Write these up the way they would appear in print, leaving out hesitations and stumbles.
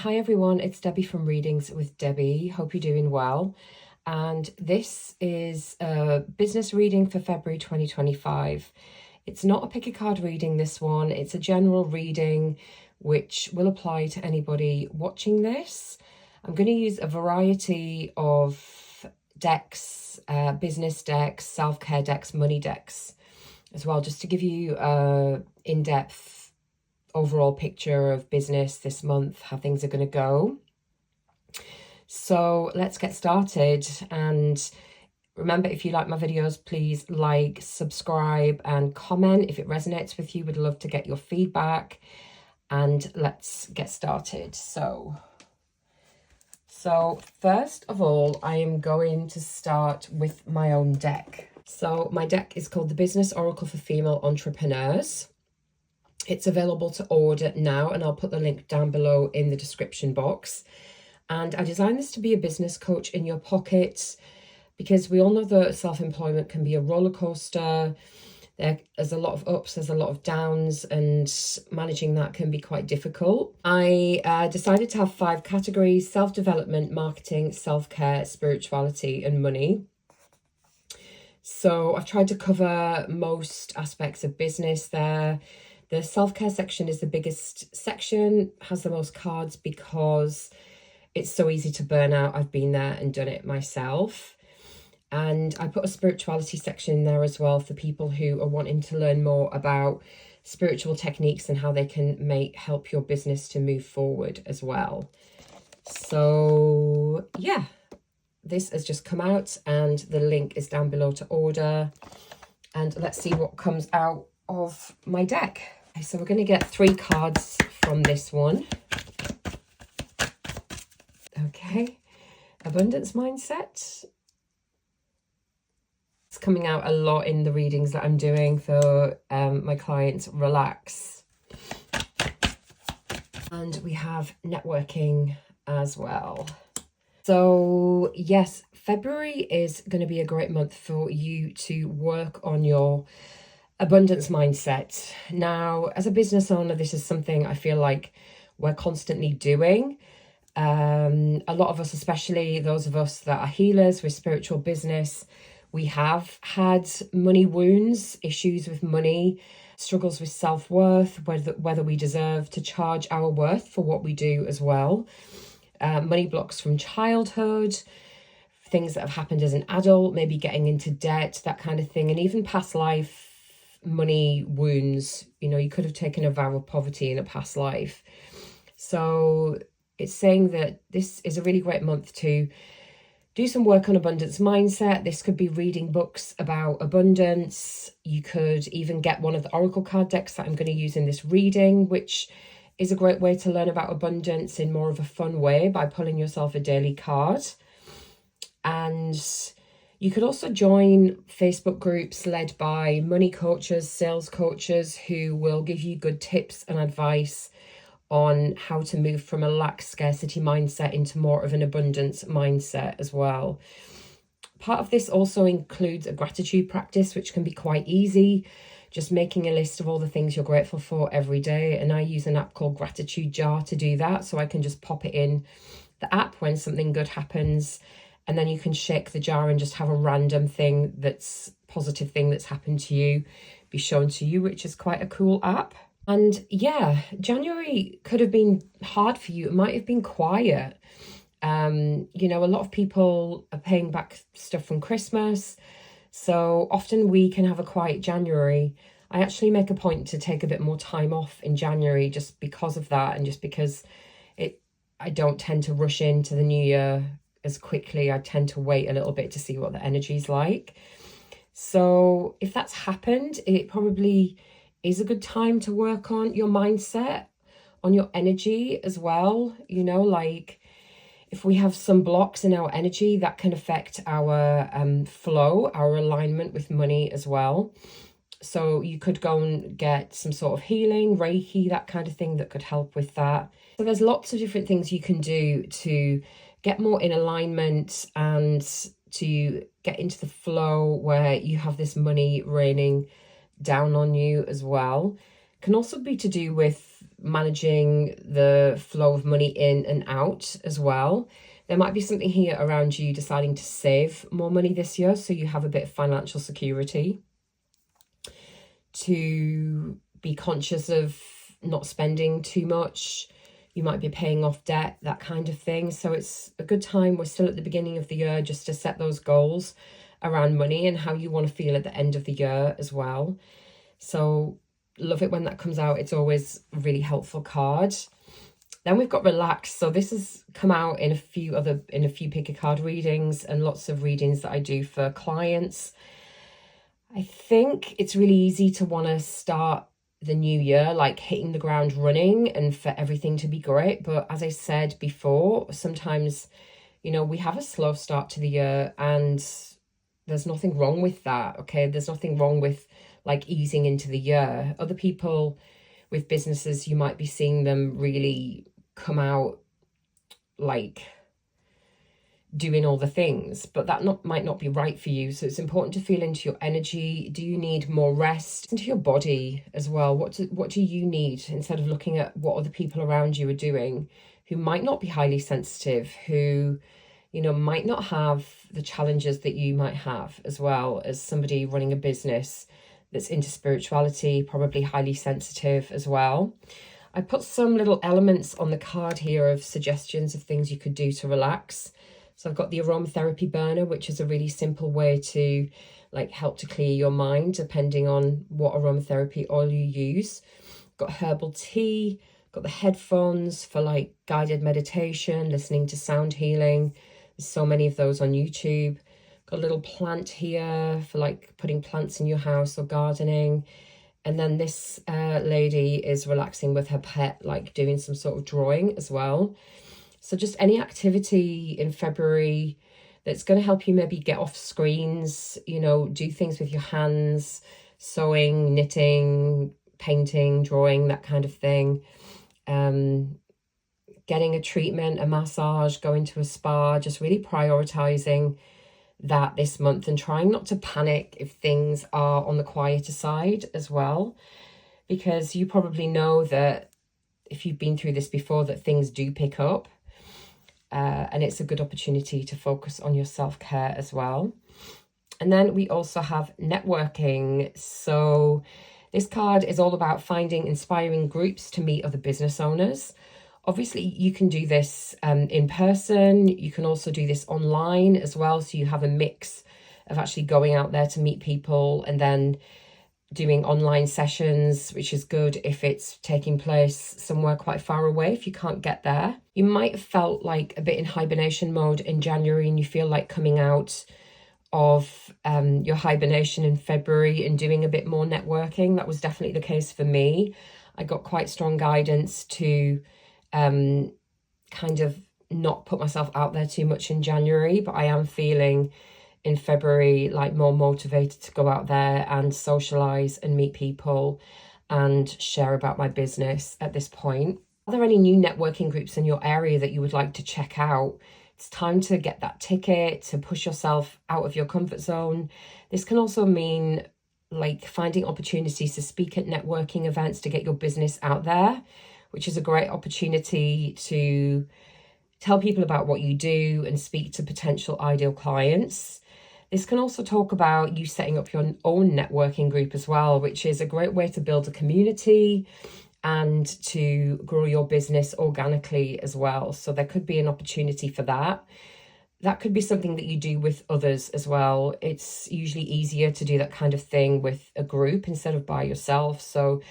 Hi everyone, it's Debbie from Readings with Debbie. Hope you're doing well. And this is a business reading for February 2025. It's not a pick a card reading, this one. It's a general reading which will apply to anybody watching this. I'm going to use a variety of decks, business decks, self-care decks, money decks as well, just to give you a in-depth overall picture of business this month, how things are going to go. So let's get started. And remember, if you like my videos, please like, subscribe and comment if it resonates with you. Would love to get your feedback. And let's get started. So first of all, I am going to start with my own deck. So my deck is called the Business Oracle for Female Entrepreneurs. It's available to order now, and I'll put the link down below in the description box. And I designed this to be a business coach in your pocket, because we all know that self-employment can be a roller coaster. There's a lot of ups, there's a lot of downs, and managing that can be quite difficult. I decided to have 5 categories: self-development, marketing, self-care, spirituality, and money. So I've tried to cover most aspects of business there. The self-care section is the biggest section, has the most cards because it's so easy to burn out. I've been there and done it myself. And I put a spirituality section in there as well for people who are wanting to learn more about spiritual techniques and how they can help your business to move forward as well. So yeah, this has just come out and the link is down below to order. And let's see what comes out of my deck. Okay, so we're going to get 3 cards from this one. Okay, abundance mindset. It's coming out a lot in the readings that I'm doing for my clients. Relax. And we have networking as well. So yes, February is going to be a great month for you to work on your abundance mindset. Now, as a business owner, this is something I feel like we're constantly doing. A lot of us, especially those of us that are healers with spiritual business, we have had money wounds, issues with money, struggles with self-worth, whether we deserve to charge our worth for what we do as well. Money blocks from childhood, things that have happened as an adult, maybe getting into debt, that kind of thing, and even past life money wounds. You know, you could have taken a vow of poverty in a past life. So it's saying that this is a really great month to do some work on abundance mindset. This could be reading books about abundance. You could even get one of the oracle card decks that I'm going to use in this reading, which is a great way to learn about abundance in more of a fun way by pulling yourself a daily card. And you could also join Facebook groups led by money coaches, sales coaches, who will give you good tips and advice on how to move from a lack scarcity mindset into more of an abundance mindset as well. Part of this also includes a gratitude practice, which can be quite easy. Just making a list of all the things you're grateful for every day. And I use an app called Gratitude Jar to do that. So I can just pop it in the app when something good happens. And then you can shake the jar and just have a random thing positive thing that's happened to you be shown to you, which is quite a cool app. And yeah, January could have been hard for you. It might have been quiet. You know, a lot of people are paying back stuff from Christmas. So often we can have a quiet January. I actually make a point to take a bit more time off in January just because of that, and just because I don't tend to rush into the new year as quickly. I tend to wait a little bit to see what the energy's like. So if that's happened, it probably is a good time to work on your mindset, on your energy as well. You know, like if we have some blocks in our energy, that can affect our flow, our alignment with money as well. So you could go and get some sort of healing, Reiki, that kind of thing that could help with that. So there's lots of different things you can do to get more in alignment and to get into the flow where you have this money raining down on you as well. Can also be to do with managing the flow of money in and out as well. There might be something here around you deciding to save more money this year, so you have a bit of financial security. To be conscious of not spending too much. You might be paying off debt, that kind of thing. So it's a good time. We're still at the beginning of the year, just to set those goals around money and how you want to feel at the end of the year as well. So love it when that comes out. It's always a really helpful card. Then we've got relax. So this has come out in a few pick a card readings and lots of readings that I do for clients. I think it's really easy to want to start the new year like hitting the ground running and for everything to be great. But as I said before, sometimes, you know, we have a slow start to the year, and there's nothing wrong with that. Okay, there's nothing wrong with like easing into the year. Other people with businesses, you might be seeing them really come out like doing all the things, but that might not be right for you. So it's important to feel into your energy. Do you need more rest? Into your body as well. What do you need, instead of looking at what other people around you are doing who might not be highly sensitive, who, you know, might not have the challenges that you might have, as well as somebody running a business that's into spirituality, probably highly sensitive as well. I put some little elements on the card here of suggestions of things you could do to relax. So I've got the aromatherapy burner, which is a really simple way to like help to clear your mind, depending on what aromatherapy oil you use. Got herbal tea, got the headphones for like guided meditation, listening to sound healing. There's so many of those on YouTube. Got a little plant here for like putting plants in your house or gardening. And then this lady is relaxing with her pet, like doing some sort of drawing as well. So just any activity in February that's going to help you maybe get off screens, you know, do things with your hands, sewing, knitting, painting, drawing, that kind of thing. Getting a treatment, a massage, going to a spa, just really prioritizing that this month and trying not to panic if things are on the quieter side as well, because you probably know that if you've been through this before, that things do pick up. And it's a good opportunity to focus on your self-care as well. And then we also have networking. So this card is all about finding inspiring groups to meet other business owners. Obviously, you can do this in person. You can also do this online as well. So you have a mix of actually going out there to meet people and then doing online sessions, which is good if it's taking place somewhere quite far away, if you can't get there. You might have felt like a bit in hibernation mode in January, and you feel like coming out of your hibernation in February and doing a bit more networking. That was definitely the case for me. I got quite strong guidance to kind of not put myself out there too much in January, but I am feeling in February like more motivated to go out there and socialize and meet people and share about my business at this point. Are there any new networking groups in your area that you would like to check out? It's time to get that ticket, to push yourself out of your comfort zone. This can also mean like finding opportunities to speak at networking events to get your business out there, which is a great opportunity to tell people about what you do and speak to potential ideal clients. This can also talk about you setting up your own networking group as well, which is a great way to build a community and to grow your business organically as well. So there could be an opportunity for that. That could be something that you do with others as well. It's usually easier to do that kind of thing with a group instead of by yourself. So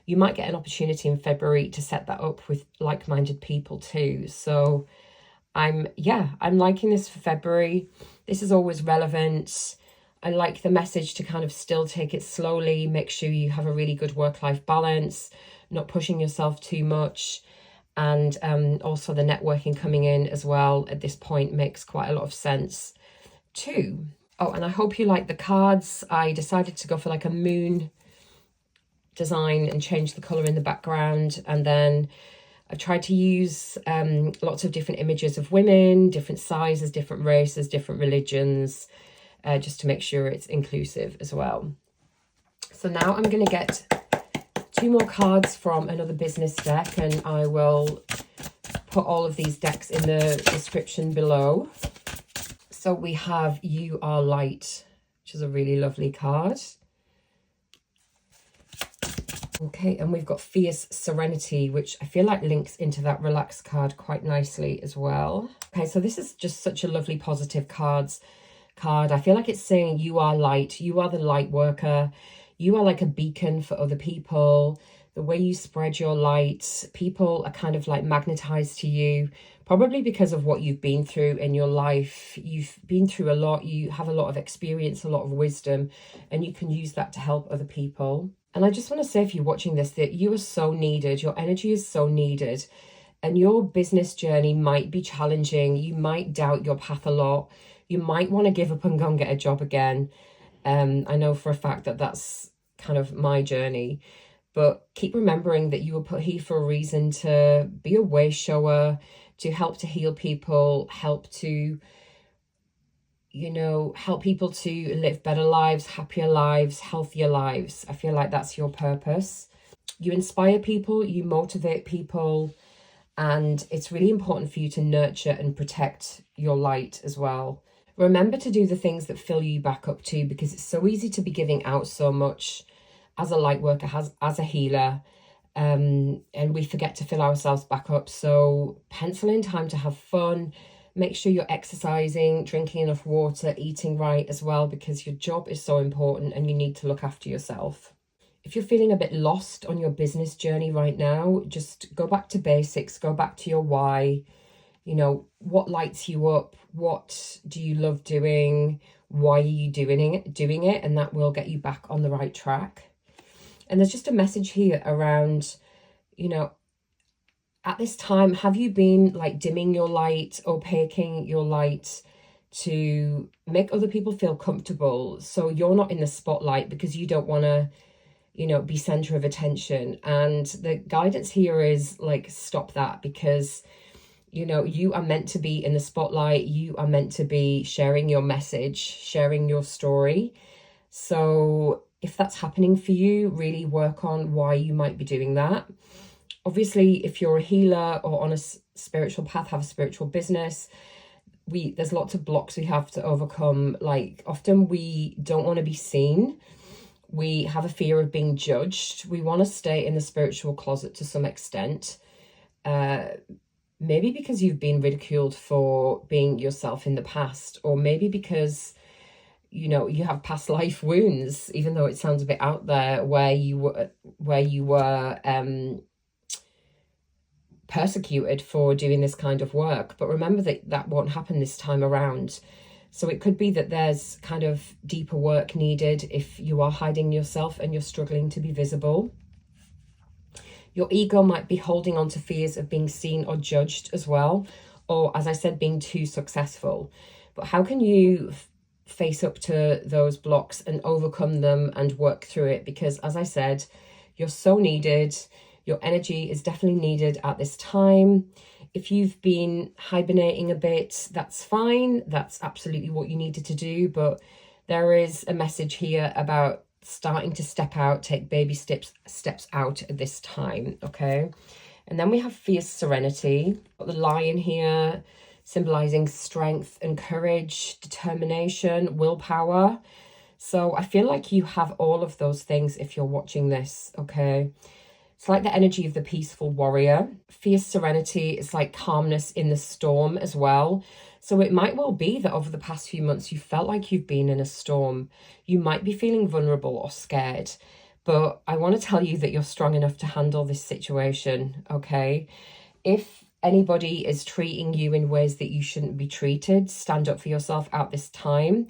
you might get an opportunity in February to set that up with like-minded people too. So I'm liking this for February. This is always relevant. I like the message to kind of still take it slowly, make sure you have a really good work-life balance, not pushing yourself too much. And also the networking coming in as well at this point makes quite a lot of sense too. Oh, and I hope you like the cards. I decided to go for like a moon design and change the colour in the background. And then I've tried to use lots of different images of women, different sizes, different races, different religions, just to make sure it's inclusive as well. So now I'm going to get 2 more cards from another business deck, and I will put all of these decks in the description below. So we have You Are Light, which is a really lovely card. Okay, and we've got Fierce Serenity, which I feel like links into that relaxed card quite nicely as well. Okay, so this is just such a lovely positive card. I feel like it's saying you are light, you are the light worker, you are like a beacon for other people. The way you spread your light, people are kind of like magnetized to you, probably because of what you've been through in your life. You've been through a lot, you have a lot of experience, a lot of wisdom, and you can use that to help other people. And I just want to say, if you're watching this, that you are so needed, your energy is so needed, and your business journey might be challenging. You might doubt your path a lot. You might want to give up and go and get a job again. I know for a fact that that's kind of my journey. But keep remembering that you were put here for a reason, to be a way shower, to help to heal people, help to, you know, help people to live better lives, happier lives, healthier lives. I feel like that's your purpose. You inspire people, you motivate people, and it's really important for you to nurture and protect your light as well. Remember to do the things that fill you back up too, because it's so easy to be giving out so much as a light worker, as a healer, and we forget to fill ourselves back up. So pencil in time to have fun. Make sure you're exercising, drinking enough water, eating right as well, because your job is so important and you need to look after yourself. If you're feeling a bit lost on your business journey right now, just go back to basics, go back to your why. You know, what lights you up? What do you love doing? Why are you doing it? And that will get you back on the right track. And there's just a message here around, you know, at this time, have you been like dimming your light, opaquing your light to make other people feel comfortable? So you're not in the spotlight because you don't want to, you know, be center of attention. And the guidance here is like, stop that, because, you know, you are meant to be in the spotlight. You are meant to be sharing your message, sharing your story. So if that's happening for you, really work on why you might be doing that. Obviously, if you're a healer or on a spiritual path, have a spiritual business, there's lots of blocks we have to overcome. Like, often we don't want to be seen. We have a fear of being judged. We want to stay in the spiritual closet to some extent. Maybe because you've been ridiculed for being yourself in the past, or maybe because, you know, you have past life wounds, even though it sounds a bit out there, where you were persecuted for doing this kind of work. But remember that won't happen this time around. So it could be that there's kind of deeper work needed if you are hiding yourself and you're struggling to be visible. Your ego might be holding on to fears of being seen or judged as well, or, as I said, being too successful. But how can you face up to those blocks and overcome them and work through it? Because, as I said, you're so needed. Your energy is definitely needed at this time. If you've been hibernating a bit, that's fine. That's absolutely what you needed to do. But there is a message here about starting to step out, take baby steps out at this time, okay? And then we have Fierce Serenity. Got the lion here, symbolizing strength and courage, determination, willpower. So I feel like you have all of those things if you're watching this, okay? It's like the energy of the peaceful warrior. Fierce Serenity is like calmness in the storm as well. So it might well be that over the past few months, you felt like you've been in a storm. You might be feeling vulnerable or scared. But I want to tell you that you're strong enough to handle this situation, okay? If anybody is treating you in ways that you shouldn't be treated, stand up for yourself at this time.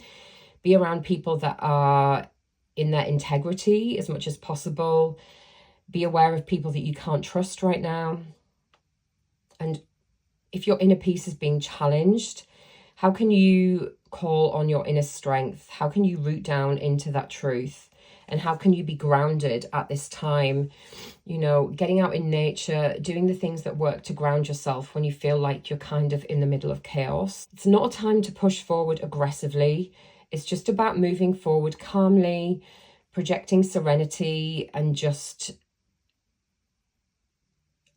Be around people that are in their integrity as much as possible. Be aware of people that you can't trust right now. And if your inner peace is being challenged, how can you call on your inner strength? How can you root down into that truth? And how can you be grounded at this time? You know, getting out in nature, doing the things that work to ground yourself when you feel like you're kind of in the middle of chaos. It's not a time to push forward aggressively. It's just about moving forward calmly, projecting serenity, and just,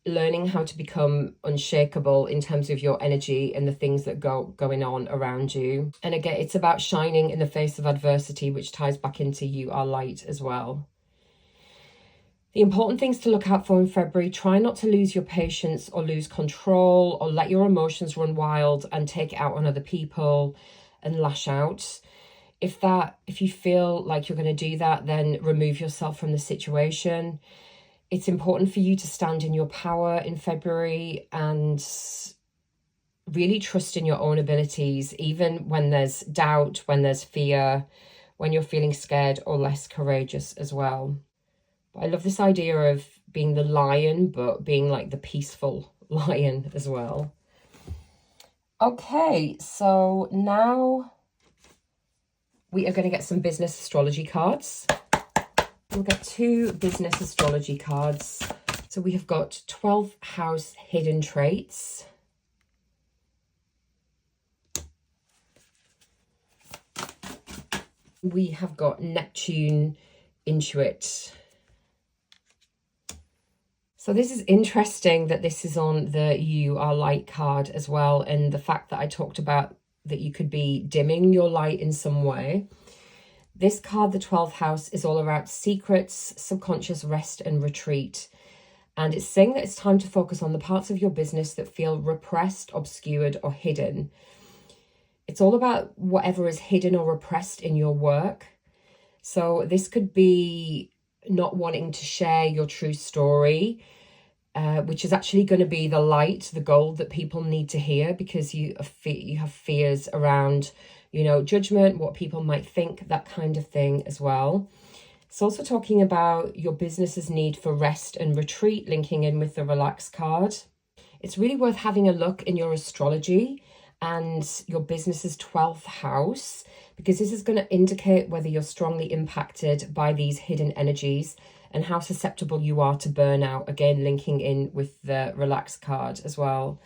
learning how to become unshakable in terms of your energy and the things that going on around you. And again, it's about shining in the face of adversity, which ties back into you are light as well. The important things to look out for in February: try not to lose your patience or lose control or let your emotions run wild and take it out on other people and lash out. If you feel like you're going to do that, then remove yourself from the situation. It's important for you to stand in your power in February and really trust in your own abilities, even when there's doubt, when there's fear, when you're feeling scared or less courageous as well. I love this idea of being the lion, but being like the peaceful lion as well. Okay, so now we are going to get some business astrology cards. We'll get 2 business astrology cards. So we have got 12th house hidden traits. We have got Neptune Intuit. So this is interesting that this is on the You Are Light card as well, and the fact that I talked about that you could be dimming your light in some way. This card, the 12th house, is all about secrets, subconscious rest and retreat. And it's saying that it's time to focus on the parts of your business that feel repressed, obscured or hidden. It's all about whatever is hidden or repressed in your work. So this could be not wanting to share your true story, which is actually going to be the light, the gold that people need to hear, because you have fears around, judgment, what people might think, that kind of thing as well. It's also talking about your business's need for rest and retreat, linking in with the Relax card. It's really worth having a look in your astrology and your business's 12th house, because this is going to indicate whether you're strongly impacted by these hidden energies and how susceptible you are to burnout, again linking in with the Relax card as well.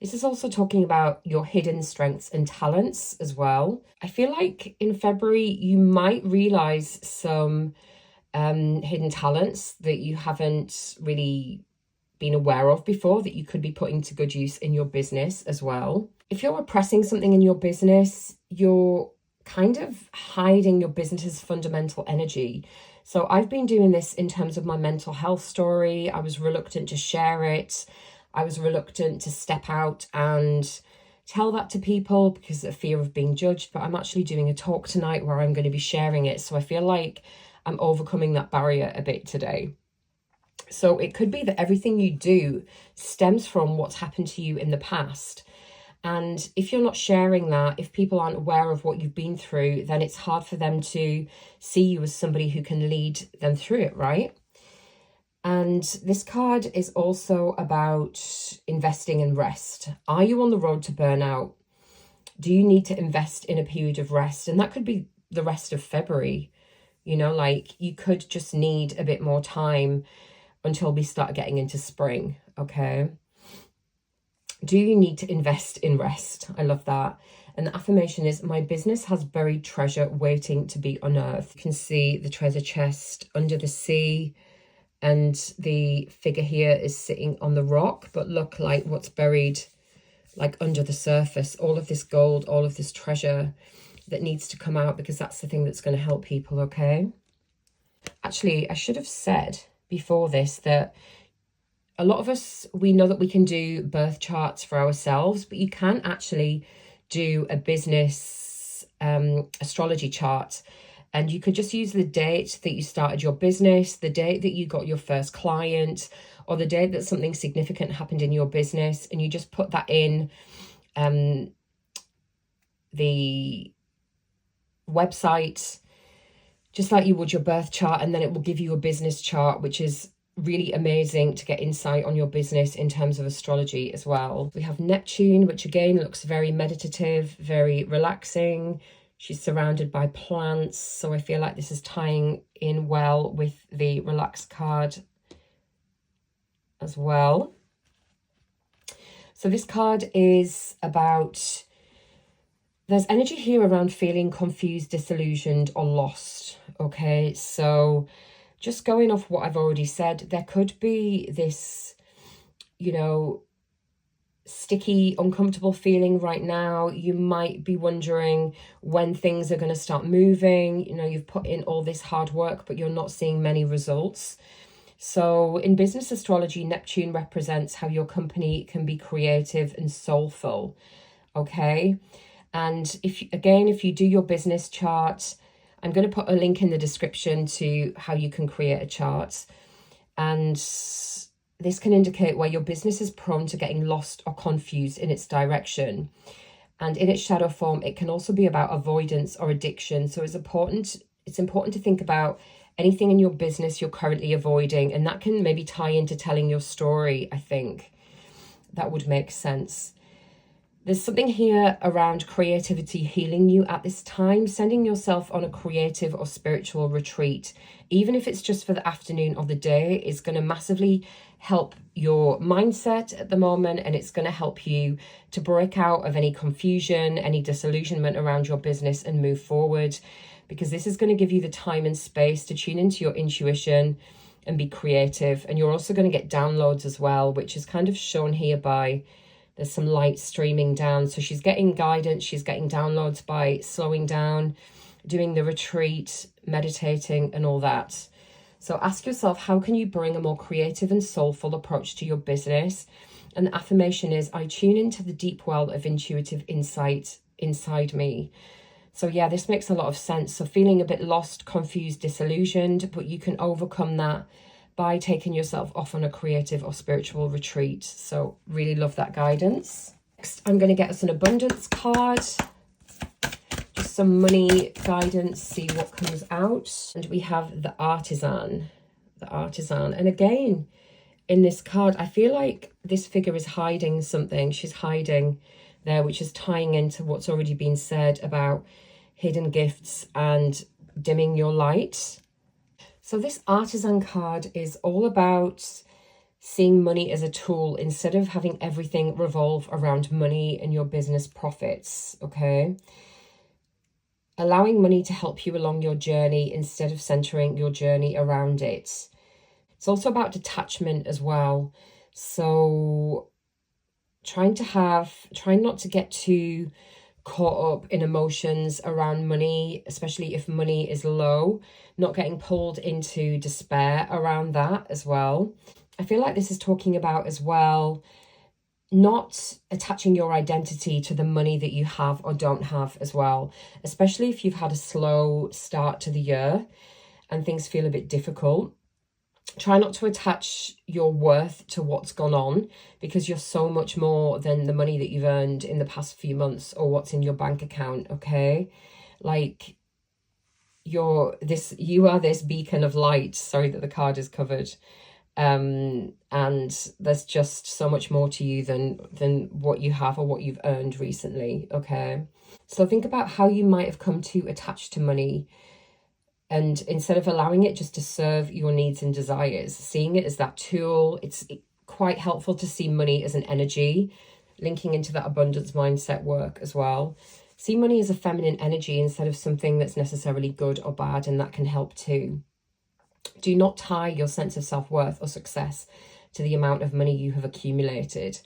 This is also talking about your hidden strengths and talents as well. I feel like in February you might realize some hidden talents that you haven't really been aware of before, that you could be putting to good use in your business as well. If you're repressing something in your business, you're kind of hiding your business's fundamental energy. So I've been doing this in terms of my mental health story. I was reluctant to share it. I was reluctant to step out and tell that to people because of fear of being judged. But I'm actually doing a talk tonight where I'm going to be sharing it. So I feel like I'm overcoming that barrier a bit today. So it could be that everything you do stems from what's happened to you in the past. And if you're not sharing that, if people aren't aware of what you've been through, then it's hard for them to see you as somebody who can lead them through it, right? And this card is also about investing in rest. Are you on the road to burnout? Do you need to invest in a period of rest? And that could be the rest of February. Like you could just need a bit more time until we start getting into spring, okay? Do you need to invest in rest? I love that. And the affirmation is, my business has buried treasure waiting to be unearthed. You can see the treasure chest under the sea, and the figure here is sitting on the rock, but look like what's buried like under the surface, all of this gold, all of this treasure that needs to come out, because that's the thing that's going to help people, okay? Actually, I should have said before this that a lot of us, we know that we can do birth charts for ourselves, but you can actually do a business astrology chart. And you could just use the date that you started your business, the date that you got your first client, or the date that something significant happened in your business. And you just put that in the website, just like you would your birth chart. And then it will give you a business chart, which is really amazing to get insight on your business in terms of astrology as well. We have Neptune, which again looks very meditative, very relaxing. She's surrounded by plants, so I feel like this is tying in well with the Relax card as well. So this card is about, there's energy here around feeling confused, disillusioned or lost, okay? So just going off what I've already said, there could be this you know, sticky, uncomfortable feeling right now. You might be wondering when things are going to start moving. You know, you've put in all this hard work, but you're not seeing many results. So in business astrology, Neptune represents how your company can be creative and soulful. Okay. And if you do your business chart, I'm going to put a link in the description to how you can create a chart. And this can indicate where your business is prone to getting lost or confused in its direction. And in its shadow form, it can also be about avoidance or addiction. So it's important to think about anything in your business you're currently avoiding. And that can maybe tie into telling your story, I think. That would make sense. There's something here around creativity healing you at this time, sending yourself on a creative or spiritual retreat, even if it's just for the afternoon or the day, is going to massively help your mindset at the moment, and it's going to help you to break out of any confusion, any disillusionment around your business and move forward, because this is going to give you the time and space to tune into your intuition and be creative. And you're also going to get downloads as well, which is kind of shown here by there's some light streaming down. So she's getting guidance, she's getting downloads by slowing down, doing the retreat, meditating and all that. So ask yourself, how can you bring a more creative and soulful approach to your business? And the affirmation is, I tune into the deep well of intuitive insight inside me. So yeah, this makes a lot of sense. So feeling a bit lost, confused, disillusioned, but you can overcome that by taking yourself off on a creative or spiritual retreat. So really love that guidance. Next, I'm going to get us an abundance card. Just some money guidance, see what comes out. And we have the artisan. The artisan. And again, in this card, I feel like this figure is hiding something. She's hiding there, which is tying into what's already been said about hidden gifts and dimming your light. So this artisan card is all about seeing money as a tool instead of having everything revolve around money and your business profits, okay? Allowing money to help you along your journey instead of centering your journey around it. It's also about detachment as well. So trying not to get too caught up in emotions around money, especially if money is low, not getting pulled into despair around that as well. I feel like this is talking about as well, not attaching your identity to the money that you have or don't have as well, especially if you've had a slow start to the year and things feel a bit difficult. Try not to attach your worth to what's gone on, because you're so much more than the money that you've earned in the past few months or what's in your bank account, okay? Like you are this beacon of light. Sorry that the card is covered. And there's just so much more to you than what you have or what you've earned recently, okay? So think about how you might have come to attach to money, and instead of allowing it just to serve your needs and desires, seeing it as that tool. It's quite helpful to see money as an energy, linking into that abundance mindset work as well. See money as a feminine energy instead of something that's necessarily good or bad, and that can help too. Do not tie your sense of self-worth or success to the amount of money you have accumulated.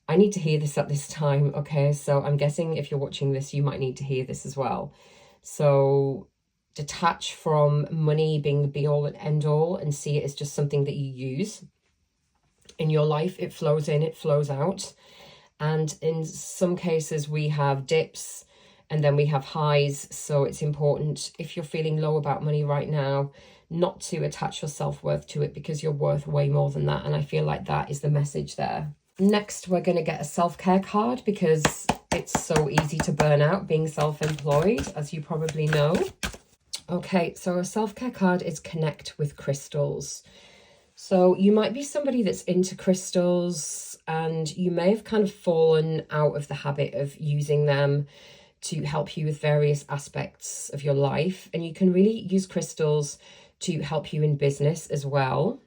I need to hear this at this time, okay? So I'm guessing if you're watching this, you might need to hear this as well. So detach from money being the be-all and end-all and see it as just something that you use in your life. It flows in, it flows out. And in some cases, we have dips and then we have highs. So it's important, if you're feeling low about money right now, not to attach your self-worth to it, because you're worth way more than that. And I feel like that is the message there. Next, we're going to get a self-care card, because it's so easy to burn out being self-employed, as you probably know. Okay, so a self-care card is connect with crystals. So you might be somebody that's into crystals, and you may have kind of fallen out of the habit of using them to help you with various aspects of your life. And you can really use crystals to help you in business as well.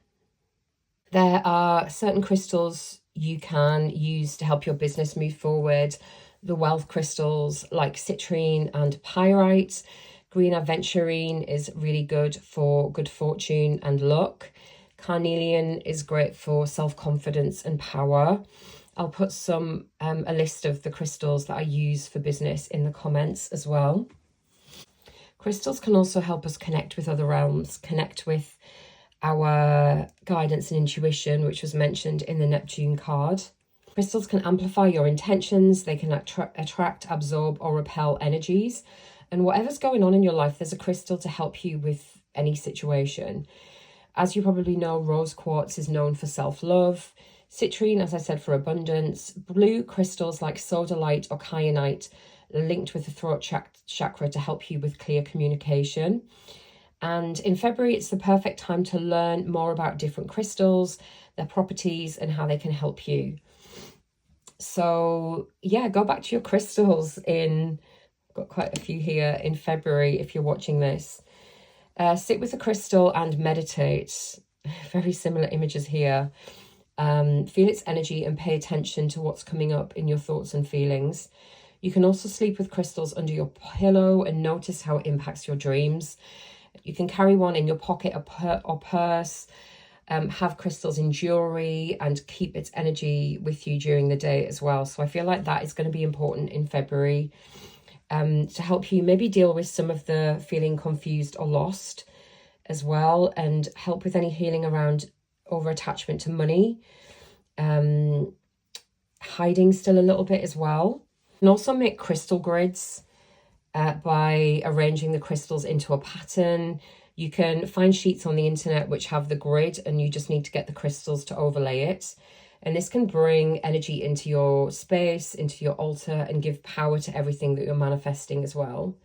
There are certain crystals you can use to help your business move forward. The wealth crystals like citrine and pyrite. Green aventurine is really good for good fortune and luck. Carnelian is great for self-confidence and power. I'll put a list of the crystals that I use for business in the comments as well. Crystals can also help us connect with other realms, connect with our guidance and intuition, which was mentioned in the Neptune card. Crystals can amplify your intentions. They can attract, absorb, or repel energies. And whatever's going on in your life, there's a crystal to help you with any situation. As you probably know, rose quartz is known for self-love. Citrine, as I said, for abundance. Blue crystals like sodalite or kyanite are linked with the throat chakra to help you with clear communication. And in February, it's the perfect time to learn more about different crystals, their properties, and how they can help you. So yeah, go back to your crystals got quite a few here in February if you're watching this. Sit with a crystal and meditate. Very similar images here. Feel its energy and pay attention to what's coming up in your thoughts and feelings. You can also sleep with crystals under your pillow and notice how it impacts your dreams. You can carry one in your pocket or purse, have crystals in jewelry, and keep its energy with you during the day as well. So I feel like that is going to be important in February to help you maybe deal with some of the feeling confused or lost as well, and help with any healing around over attachment to money, hiding still a little bit as well. You can also make crystal grids by arranging the crystals into a pattern. You can find sheets on the internet which have the grid, and you just need to get the crystals to overlay it. And this can bring energy into your space, into your altar, and give power to everything that you're manifesting as well.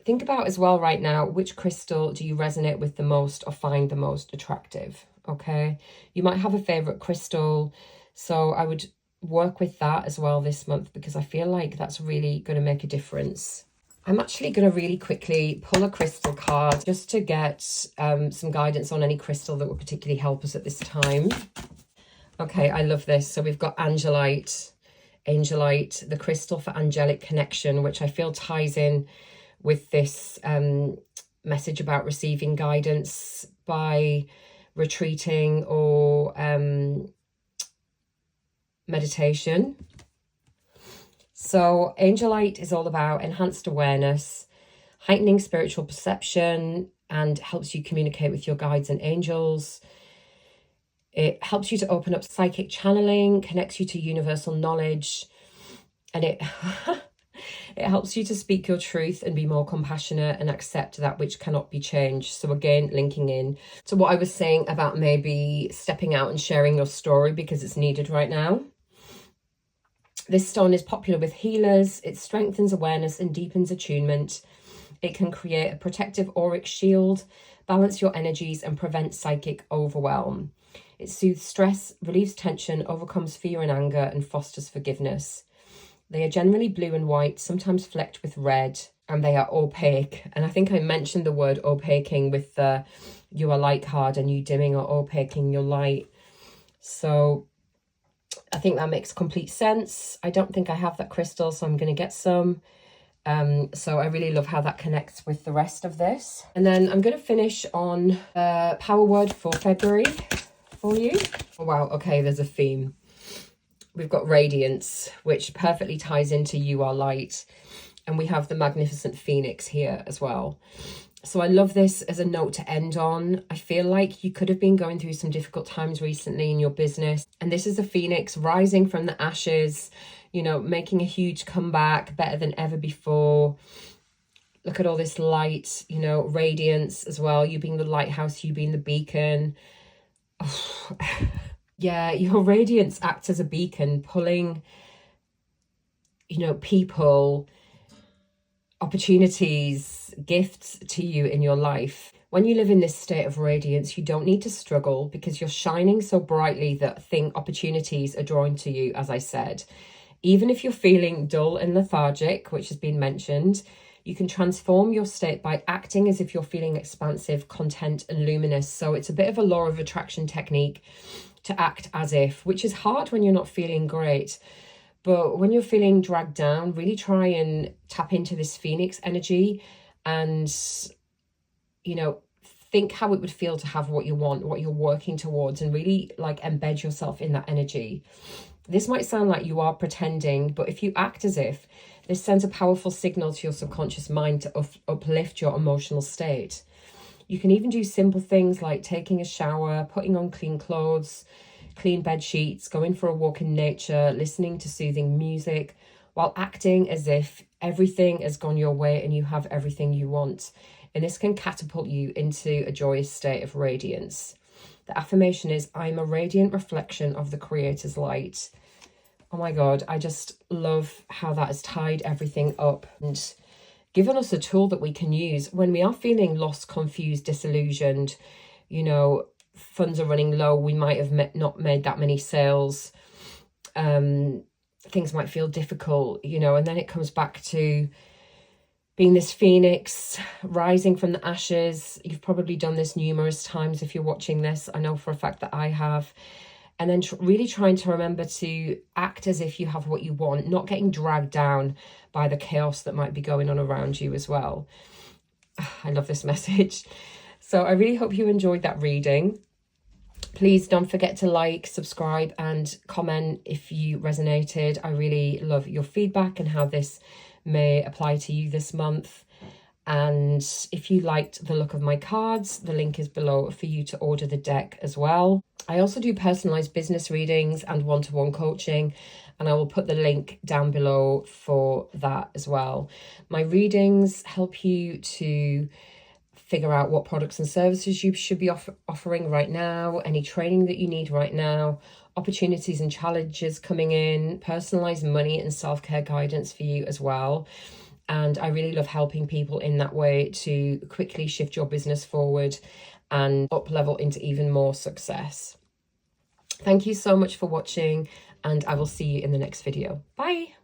Think about as well right now, which crystal do you resonate with the most or find the most attractive? Okay, you might have a favorite crystal, so I would work with that as well this month, because I feel like that's really going to make a difference. I'm actually going to really quickly pull a crystal card just to get some guidance on any crystal that would particularly help us at this time. Okay, I love this. So we've got Angelite, the crystal for angelic connection, which I feel ties in with this message about receiving guidance by retreating or meditation. So Angelite is all about enhanced awareness, heightening spiritual perception, and helps you communicate with your guides and angels. It helps you to open up psychic channeling, connects you to universal knowledge, and it helps you to speak your truth and be more compassionate and accept that which cannot be changed. So again, linking in to what I was saying about maybe stepping out and sharing your story because it's needed right now. This stone is popular with healers. It strengthens awareness and deepens attunement. It can create a protective auric shield, balance your energies, and prevent psychic overwhelm. It soothes stress, relieves tension, overcomes fear and anger, and fosters forgiveness. They are generally blue and white, sometimes flecked with red, and they are opaque. And I think I mentioned the word opaquing with the you are light card, and you dimming or opaquing your light. So I think that makes complete sense. I don't think I have that crystal, so I'm going to get some. So I really love how that connects with the rest of this. And then I'm going to finish on power word for February for you. Oh, wow. Okay, there's a theme. We've got radiance, which perfectly ties into you are light. And we have the magnificent phoenix here as well. So I love this as a note to end on. I feel like you could have been going through some difficult times recently in your business. And this is a phoenix rising from the ashes, you know, making a huge comeback, better than ever before. Look at all this light, you know, radiance as well. You being the lighthouse, you being the beacon. Oh. Yeah, your radiance acts as a beacon, pulling, you know, people, opportunities, gifts to you in your life. When you live in this state of radiance, you don't need to struggle because you're shining so brightly that opportunities are drawn to you, as I said. Even if you're feeling dull and lethargic, which has been mentioned, you can transform your state by acting as if you're feeling expansive, content, and luminous. So it's a bit of a law of attraction technique to act as if, which is hard when you're not feeling great. But when you're feeling dragged down, really try and tap into this phoenix energy and, you know, think how it would feel to have what you want, what you're working towards, and really like embed yourself in that energy. This might sound like you are pretending, but if you act as if, this sends a powerful signal to your subconscious mind to uplift your emotional state. You can even do simple things like taking a shower, putting on clean clothes, clean bed sheets, going for a walk in nature, listening to soothing music, while acting as if everything has gone your way and you have everything you want. And this can catapult you into a joyous state of radiance. The affirmation is, I'm a radiant reflection of the Creator's light. Oh my God, I just love how that has tied everything up and given us a tool that we can use when we are feeling lost, confused, disillusioned, you know, funds are running low, we might have not made that many sales, things might feel difficult, you know, and then it comes back to being this phoenix rising from the ashes. You've probably done this numerous times if you're watching this. I know for a fact that I have. And then really trying to remember to act as if you have what you want, not getting dragged down by the chaos that might be going on around you as well. I love this message. So I really hope you enjoyed that reading. Please don't forget to like, subscribe and comment if you resonated. I really love your feedback and how this may apply to you this month. And if you liked the look of my cards, the link is below for you to order the deck as well. I also do personalised business readings and one-to-one coaching, and I will put the link down below for that as well. My readings help you to figure out what products and services you should be offering right now, any training that you need right now, opportunities and challenges coming in, personalised money and self-care guidance for you as well. And I really love helping people in that way to quickly shift your business forward and up level into even more success. Thank you so much for watching, and I will see you in the next video. Bye.